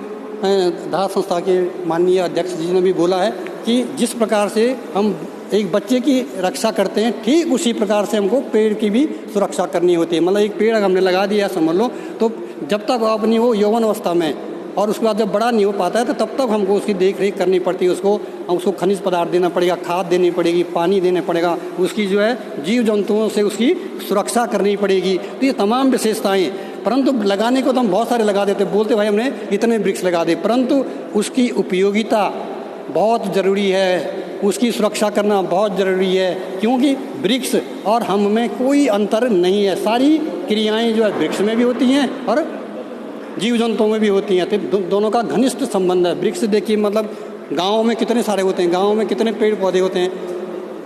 दात संस्था के माननीय अध्यक्ष जी ने भी बोला है कि जिस प्रकार से हम एक बच्चे की रक्षा करते हैं ठीक उसी प्रकार से हमको पेड़ की भी सुरक्षा करनी होती है। मतलब एक पेड़ अगर हमने लगा दिया समझ लो, तो जब तक अपनी वो यौवन अवस्था में और उसके बाद जब बड़ा नहीं हो पाता है तो तब तक हमको उसकी देख रेख करनी पड़ती है। उसको खनिज पदार्थ देना पड़ेगा, खाद देनी पड़ेगी, पानी देना पड़ेगा, उसकी जो है जीव जंतुओं से उसकी सुरक्षा करनी पड़ेगी। तो ये तमाम विशेषताएँ, परंतु लगाने को तो हम बहुत सारे लगा देते, बोलते भाई हमने इतने वृक्ष लगा दे, परंतु उसकी उपयोगिता बहुत ज़रूरी है, उसकी सुरक्षा करना बहुत ज़रूरी है, क्योंकि वृक्ष और हम में कोई अंतर नहीं है। सारी क्रियाएँ जो है वृक्ष में भी होती हैं और जीव जंतुओं में भी होती हैं, तो दोनों का घनिष्ठ संबंध है। वृक्ष देखिए मतलब गाँव में कितने सारे होते हैं, गाँव में कितने पेड़ पौधे होते हैं,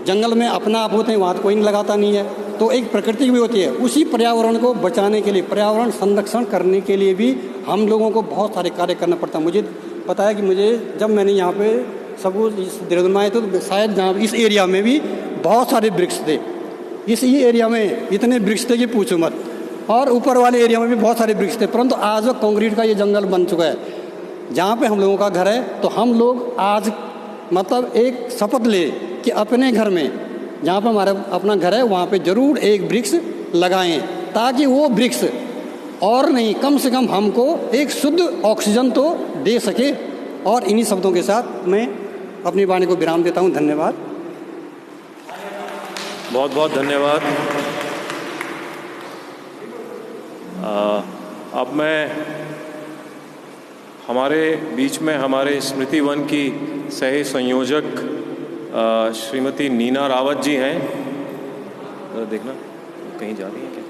जंगल में अपना आप होते हैं, वहाँ तो कोई नहीं लगाता नहीं है। तो एक प्रकृति भी होती है, उसी पर्यावरण को बचाने के लिए, पर्यावरण संरक्षण करने के लिए भी हम लोगों को बहुत सारे कार्य करना पड़ता है। मुझे पता है कि मुझे जब मैंने यहाँ पे सब इस देहरादून में आए तो शायद जहाँ इस एरिया में भी बहुत सारे वृक्ष थे, इस एरिया में इतने वृक्ष थे कि पूछो मत, और ऊपर वाले एरिया में भी बहुत सारे वृक्ष थे, परंतु आज वो कंक्रीट का ये जंगल बन चुका है। जहाँ पे हम लोगों का घर है तो हम लोग आज मतलब एक शपथ ले कि अपने घर में, जहाँ पर हमारा अपना घर है, वहाँ पे ज़रूर एक वृक्ष लगाएं, ताकि वो वृक्ष और नहीं कम से कम हमको एक शुद्ध ऑक्सीजन तो दे सके। और इन्हीं शब्दों के साथ मैं अपनी वाणी को विराम देता हूँ। धन्यवाद।
बहुत बहुत धन्यवाद। अब मैं हमारे बीच में हमारे स्मृति वन की सह संयोजक श्रीमती नीना रावत जी हैं। देखना कहीं जा रही हैं क्या?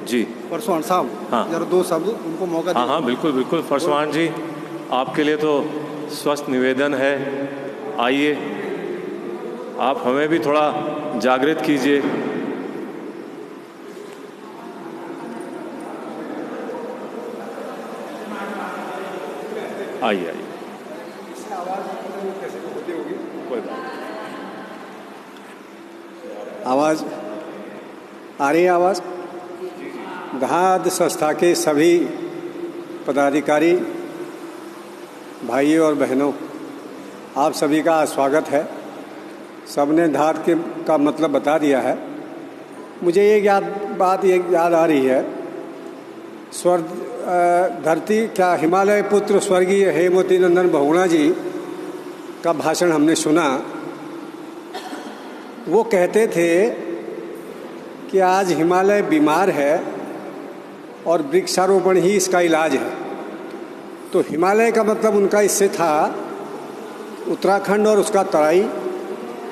जी
परसवान साहब,
हाँ
जरा दो शब्द उनको मौका
हाँ हाँ बिल्कुल बिल्कुल। परसवान जी, आपके लिए तो स्वस्थ निवेदन है, आइए आप हमें भी थोड़ा जागृत कीजिए। आइए आइए। कोई बात।
आवाज़ आ रही है? आवाज़? धाद संस्था के सभी पदाधिकारी भाइयों और बहनों, आप सभी का स्वागत है। सबने धाद के का मतलब बता दिया है। मुझे ये बात याद आ रही है, धरती क्या हिमालय पुत्र स्वर्गीय हेमवती नंदन बहुगुणा जी का भाषण हमने सुना। वो कहते थे कि आज हिमालय बीमार है और वृक्षारोपण ही इसका इलाज है। तो हिमालय का मतलब उनका इससे था उत्तराखंड और उसका तराई,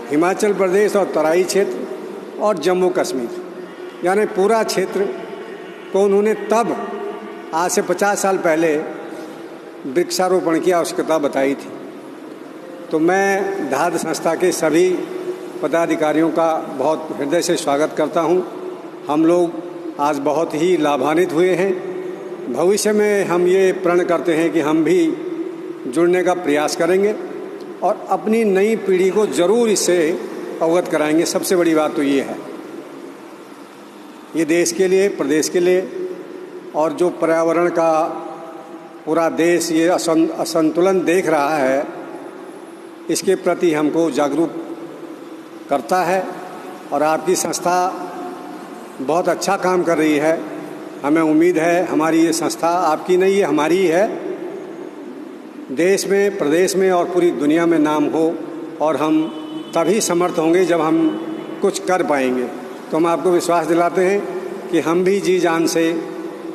हिमाचल प्रदेश और तराई क्षेत्र और जम्मू कश्मीर, यानी पूरा क्षेत्र को उन्होंने तब आज से 50 साल पहले वृक्षारोपण की आवश्यकता बताई थी। तो मैं धाद संस्था के सभी पदाधिकारियों का बहुत हृदय से स्वागत करता हूं। हम लोग आज बहुत ही लाभान्वित हुए हैं। भविष्य में हम ये प्रण करते हैं कि हम भी जुड़ने का प्रयास करेंगे और अपनी नई पीढ़ी को ज़रूर इससे अवगत कराएंगे। सबसे बड़ी बात तो ये है, ये देश के लिए, प्रदेश के लिए, और जो पर्यावरण का पूरा देश ये असंतुलन देख रहा है, इसके प्रति हमको जागरूक करता है। और आपकी संस्था बहुत अच्छा काम कर रही है। हमें उम्मीद है हमारी ये संस्था आपकी नहीं है, हमारी ही है, देश में, प्रदेश में और पूरी दुनिया में नाम हो। और हम तभी समर्थ होंगे जब हम कुछ कर पाएंगे। तो हम आपको विश्वास दिलाते हैं कि हम भी जी जान से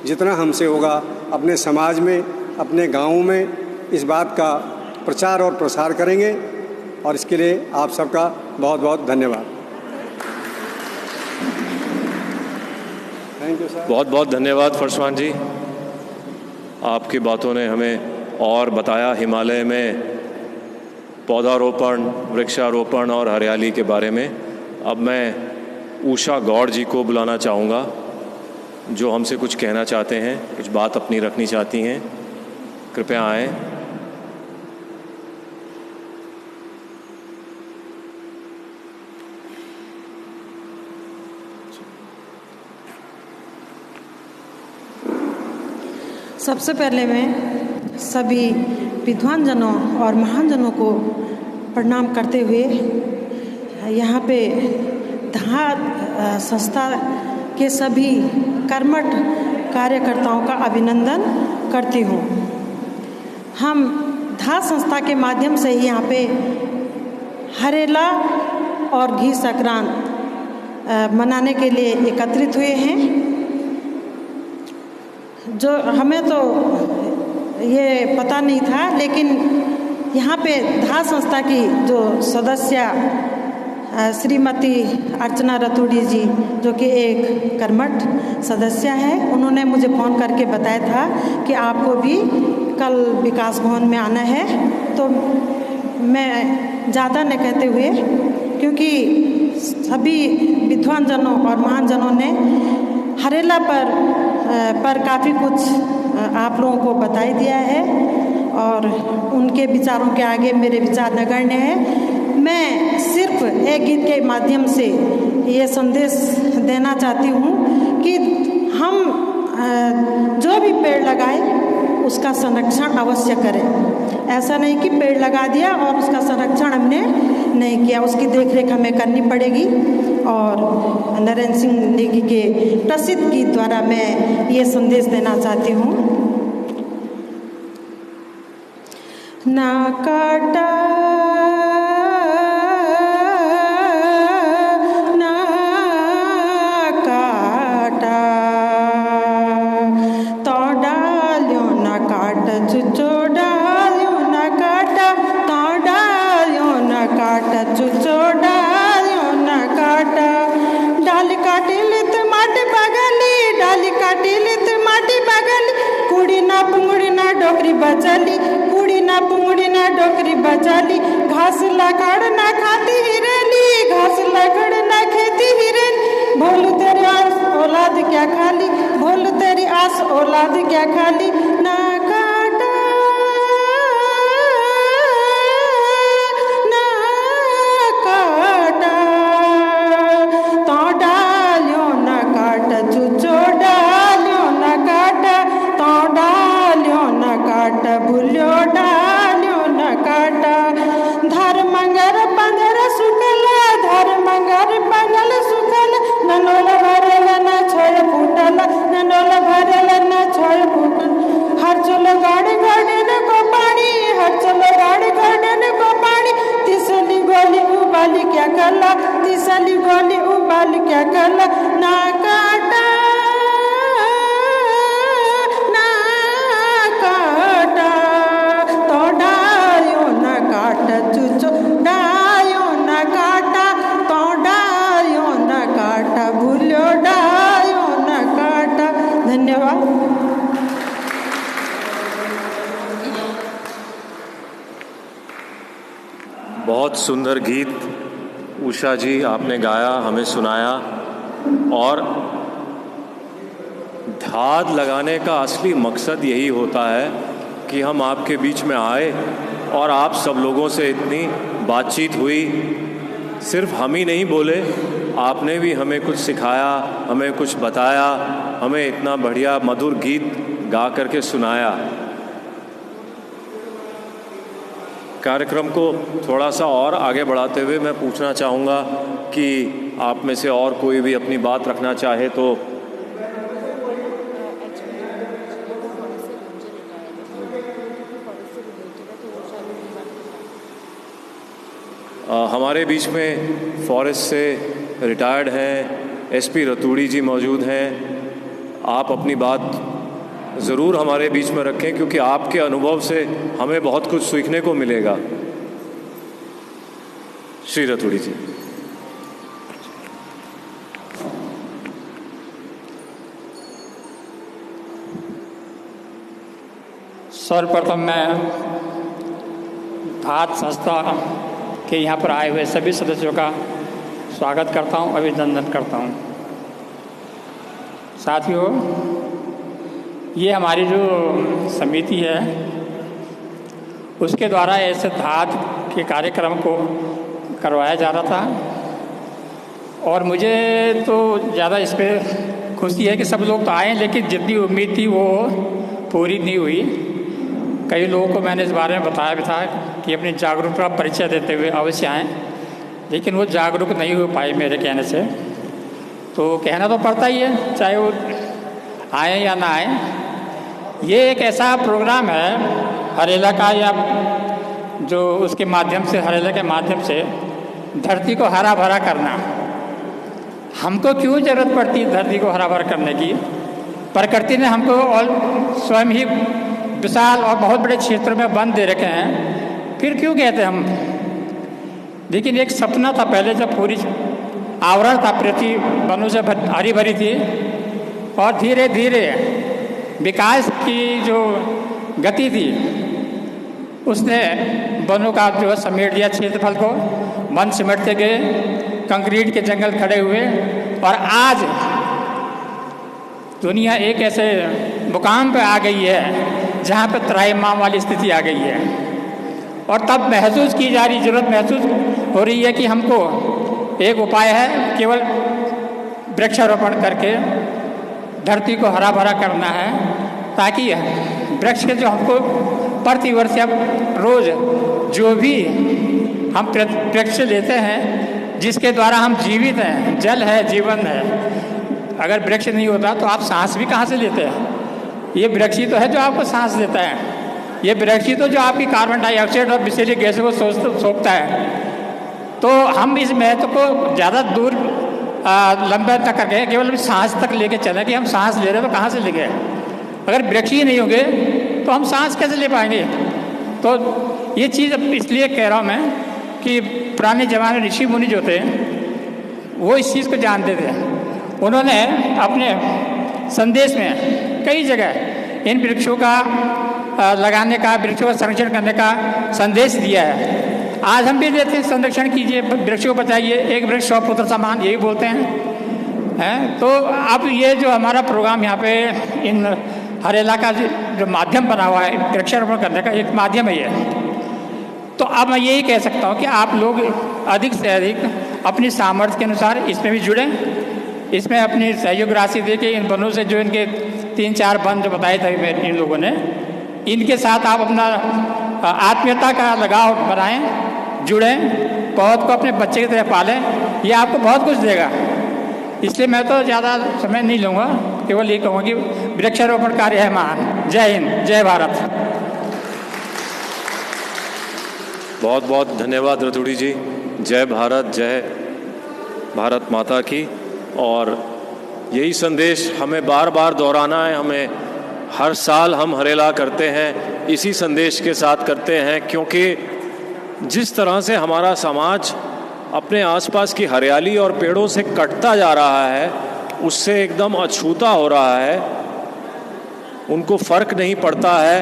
जितना हमसे होगा अपने समाज में, अपने गाँव में इस बात का प्रचार और प्रसार करेंगे। और इसके लिए आप सबका बहुत बहुत धन्यवाद। Thank you sir.
बहुत बहुत धन्यवाद परसवान जी, आपकी बातों ने हमें और बताया हिमालय में पौधारोपण, वृक्षारोपण और हरियाली के बारे में। अब मैं उषा गौड़ जी को बुलाना चाहूँगा, जो हमसे कुछ कहना चाहते हैं, कुछ बात अपनी रखनी चाहती हैं। कृपया आएँ।
सबसे पहले मैं सभी विद्वान जनों और महान जनों को प्रणाम करते हुए यहाँ पे धाद संस्था के सभी कर्मठ कार्यकर्ताओं का अभिनंदन करती हूँ। हम धाद संस्था के माध्यम से ही यहाँ पे हरेला और घी संक्रांत मनाने के लिए एकत्रित हुए हैं। जो हमें तो ये पता नहीं था, लेकिन यहाँ पे धाद संस्था की जो सदस्य श्रीमती अर्चना रतूड़ी जी, जो कि एक कर्मठ सदस्य है, उन्होंने मुझे फ़ोन करके बताया था कि आपको भी कल विकास भवन में आना है। तो मैं ज़्यादा न कहते हुए, क्योंकि सभी विद्वान जनों और महान जनों ने हरेला पर काफ़ी कुछ आप लोगों को बताई दिया है और उनके विचारों के आगे मेरे विचार नगण्य है। मैं सिर्फ एक गीत के माध्यम से ये संदेश देना चाहती हूँ कि हम जो भी पेड़ लगाए उसका संरक्षण अवश्य करें। ऐसा नहीं कि पेड़ लगा दिया और उसका संरक्षण हमने नहीं किया, उसकी देखरेख हमें करनी पड़ेगी। और नरेंद्र सिंह नेगी के प्रसिद्ध गीत द्वारा मैं ये संदेश देना चाहती हूँ। ना काटा ना काटा तो डालियो ना काट चुचो डालियो ना काटा तो डालियो ना काटा चुचो डालियो ना काटा। डाली काटिली तो माटी बगली, डाली काटिली तो माटी बगली, कुड़ी ना पुंगड़ी ना डोकरी बचली, कुड़ी ना पुंगड़ी ना डोकरी बचली। घास लकड़ ना खाती हिरेली, घास लकड़ ना खेती हिरेली। भोलू तेरी आस औलाद क्या खाली, भोलू तेरी आस औलाद क्या खाली। ना काटा ना काटा तो डालियो ना काटा चुचो डालियो ना काटा तो डालियो ना काटा भूलियो डालियो ना काटा। धर्मंगर पंदर सुकल, धर्मंगर पंगल सुकल, ननोल भरल न छोड़ फूटल, ननोल भरल न छोड़ फूटल। हर चलो गाड़ी गार्डन को पानी, हर चलो गाड़ी गार्डन को पानी। तीसरी गोली उबाली क्या कला, तीसरी गोली उबाली क्या कला। ना काटा ना काटा तो डालियो ना काटा चुचो डालियो ना काटा तो डालियो ना काटा भूलियो डालियो ना काटा। धन्यवाद।
बहुत सुंदर गीत उषा जी आपने गाया, हमें सुनाया। और ध्यान लगाने का असली मकसद यही होता है कि हम आपके बीच में आए और आप सब लोगों से इतनी बातचीत हुई। सिर्फ हम ही नहीं बोले, आपने भी हमें कुछ सिखाया, हमें कुछ बताया, हमें इतना बढ़िया मधुर गीत गा करके सुनाया। कार्यक्रम को थोड़ा सा और आगे बढ़ाते हुए मैं पूछना चाहूँगा कि आप में से और कोई भी अपनी बात रखना चाहे तो। हमारे बीच में फॉरेस्ट से रिटायर्ड हैं एसपी रतूड़ी जी मौजूद हैं। आप अपनी बात ज़रूर हमारे बीच में रखें क्योंकि आपके अनुभव से हमें बहुत कुछ सीखने को मिलेगा। श्री रतूड़ी जी।
सर्वप्रथम मैं धात संस्था के यहाँ पर आए हुए सभी सदस्यों का स्वागत करता हूँ, अभिनंदन करता हूँ। साथियों, ये हमारी जो समिति है उसके द्वारा ऐसे धात के कार्यक्रम को करवाया जा रहा था और मुझे तो ज़्यादा इस पर खुशी है कि सब लोग तो आए, लेकिन जितनी उम्मीद थी वो पूरी नहीं हुई। कई लोगों को मैंने इस बारे में बताया भी था कि अपनी जागरूकता परिचय देते हुए अवश्य आएँ, लेकिन वो जागरूक नहीं हो पाए मेरे कहने से। तो कहना तो पड़ता ही है, चाहे वो आए या ना आए। ये एक ऐसा प्रोग्राम है हरेला का, या जो उसके माध्यम से, हरेला के माध्यम से धरती को हरा भरा करना। हमको क्यों ज़रूरत पड़ती है धरती को हरा भरा करने की? प्रकृति ने हमको और स्वयं ही विशाल और बहुत बड़े क्षेत्र में वन दे रखे हैं, फिर क्यों कहते हम? लेकिन एक सपना था पहले, जब पूरी आवरण था, पृथ्वी वनों से हरी भरी थी और धीरे धीरे विकास की जो गति थी उसने वनों का जो है समेट दिया क्षेत्रफल को। वन सिमटते गए, कंक्रीट के जंगल खड़े हुए और आज दुनिया एक ऐसे मुकाम पे आ गई है जहाँ पर त्राहिमाम वाली स्थिति आ गई है। और तब महसूस की जा रही, ज़रूरत महसूस हो रही है कि हमको एक उपाय है, केवल वृक्षारोपण करके धरती को हरा भरा करना है, ताकि वृक्ष के जो हमको प्रतिवर्ष या रोज़ जो भी हम वृक्ष लेते हैं जिसके द्वारा हम जीवित हैं, जल है, जीवन है, अगर वृक्ष नहीं होता तो आप सांस भी कहाँ से लेते हैं? ये वृक्ष ही तो है जो आपको सांस देता है, ये वृक्ष ही तो जो आपकी कार्बन डाइऑक्साइड और विषैली गैसों को सोखता है। तो हम इस महत्व को ज़्यादा दूर लंबे तक करके केवल सांस तक लेके चले कि हम सांस ले रहे हैं तो कहाँ से लेंगे? अगर वृक्ष ही नहीं होंगे तो हम सांस कैसे ले पाएंगे? तो ये चीज़ इसलिए कह रहा हूँ मैं कि पुराने ज़माने ऋषि मुनि जो थे वो इस चीज़ को जानते थे। उन्होंने अपने संदेश में कई जगह इन वृक्षों का लगाने का, वृक्षों का संरक्षण करने का संदेश दिया है। आज हम भी देते हैं, संरक्षण कीजिए, वृक्षों को बचाइए, एक वृक्ष 100 पुत्र समान, यही बोलते हैं। तो अब ये जो हमारा प्रोग्राम यहाँ पे इन हरेला का जो माध्यम बना हुआ है वृक्षारोपण करने का, एक माध्यम है ये। तो अब मैं यही कह सकता हूँ कि आप लोग अधिक से अधिक अपनी सामर्थ्य के अनुसार इसमें भी जुड़ें, इसमें अपनी सहयोग राशि दे के इन वनों से जो इनके 3-4 वन जो बताए थे इन लोगों ने, इनके साथ आप अपना आत्मीयता का लगाव बनाएं, जुड़ें, पौध को अपने बच्चे की तरह पालें, ये आपको बहुत कुछ देगा। इसलिए मैं तो ज़्यादा समय नहीं लूँगा, केवल ये कहूँगा कि वृक्षारोपण कार्य है महान। जय हिंद, जय भारत।
बहुत बहुत धन्यवाद रतुड़ी जी। जय भारत, जय भारत माता की। और यही संदेश हमें बार बार दोहराना है। हमें हर साल हम हरेला करते हैं, इसी संदेश के साथ करते हैं, क्योंकि जिस तरह से हमारा समाज अपने आसपास की हरियाली और पेड़ों से कटता जा रहा है, उससे एकदम अछूता हो रहा है। उनको फ़र्क नहीं पड़ता है,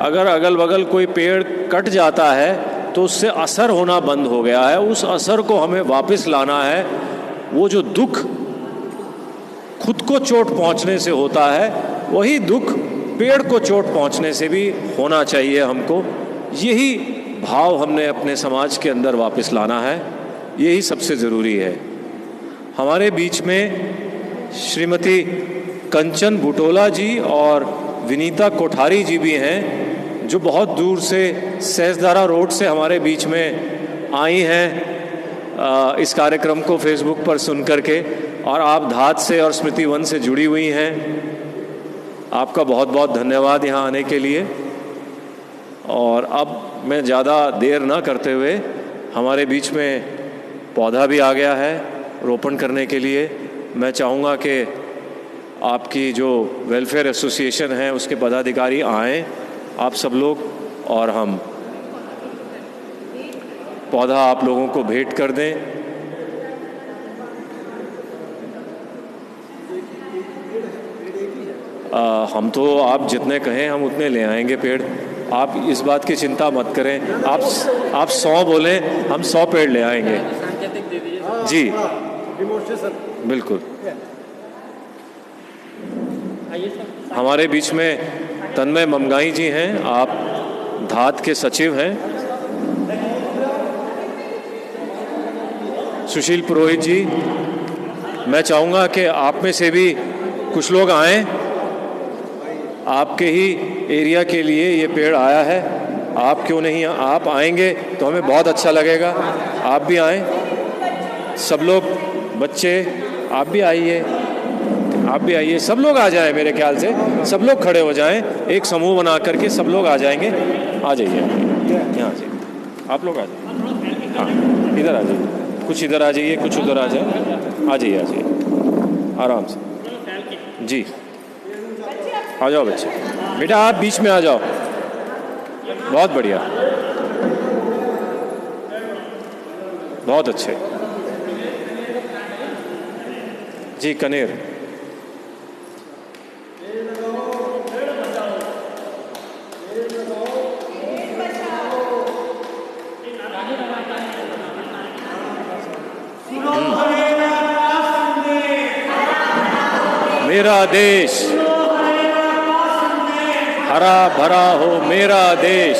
अगर अगल बगल कोई पेड़ कट जाता है तो उससे असर होना बंद हो गया है। उस असर को हमें वापस लाना है। वो जो दुख खुद को चोट पहुंचने से होता है, वही दुख पेड़ को चोट पहुंचने से भी होना चाहिए हमको। यही भाव हमने अपने समाज के अंदर वापस लाना है, यही सबसे ज़रूरी है। हमारे बीच में श्रीमती कंचन बुटोला जी और विनीता कोठारी जी भी हैं, जो बहुत दूर से सहस्त्रधारा रोड से हमारे बीच में आई हैं इस कार्यक्रम को फेसबुक पर सुन करके, और आप धात से और स्मृति वन से जुड़ी हुई हैं। आपका बहुत बहुत धन्यवाद यहाँ आने के लिए। और अब मैं ज़्यादा देर ना करते हुए, हमारे बीच में पौधा भी आ गया है रोपण करने के लिए। मैं चाहूँगा कि आपकी जो वेलफेयर एसोसिएशन है उसके पदाधिकारी आएँ, आप सब लोग, और हम पौधा आप लोगों को भेंट कर दें। हम तो आप जितने कहें हम उतने ले आएंगे पेड़, आप इस बात की चिंता मत करें। आप 100 बोलें, हम 100 पेड़ ले आएंगे जी, बिल्कुल। हमारे बीच में तन्मय ममगाई जी हैं, आप धात के सचिव हैं। सुशील पुरोहित जी, मैं चाहूँगा कि आप में से भी कुछ लोग आएं। आपके ही एरिया के लिए ये पेड़ आया है, आप क्यों नहीं, आप आएंगे तो हमें बहुत अच्छा लगेगा। आप भी आएं, सब लोग, बच्चे आप भी आइए, आप भी आइए, सब लोग आ जाएं। मेरे ख्याल से सब लोग खड़े हो जाएं, एक समूह बना करके सब लोग आ जाएंगे। आ जाइए, यहाँ से आप लोग आ जाइए। हाँ, इधर आ जाइए, कुछ इधर आ जाइए, कुछ उधर आ जाए। आ जाइए, आ जाइए आराम से जी। आ जाओ बच्चे, बेटा आप बीच में आ जाओ। बहुत बढ़िया, बहुत अच्छे जी। कनेर, मेरा देश हरा भरा हो मेरा देश,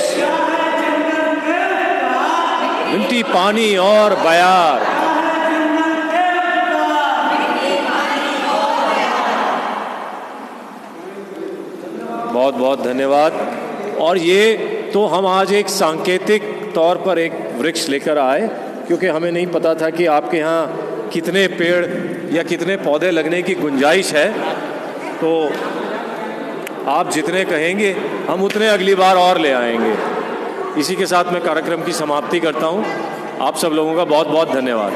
मिट्टी पानी और बयार। बहुत बहुत धन्यवाद। और ये तो हम आज एक सांकेतिक तौर पर एक वृक्ष लेकर आए, क्योंकि हमें नहीं पता था कि आपके यहाँ कितने पेड़ या कितने पौधे लगने की गुंजाइश है। तो आप जितने कहेंगे हम उतने अगली बार और ले आएंगे। इसी के साथ मैं कार्यक्रम की समाप्ति करता हूँ। आप सब लोगों का बहुत बहुत धन्यवाद।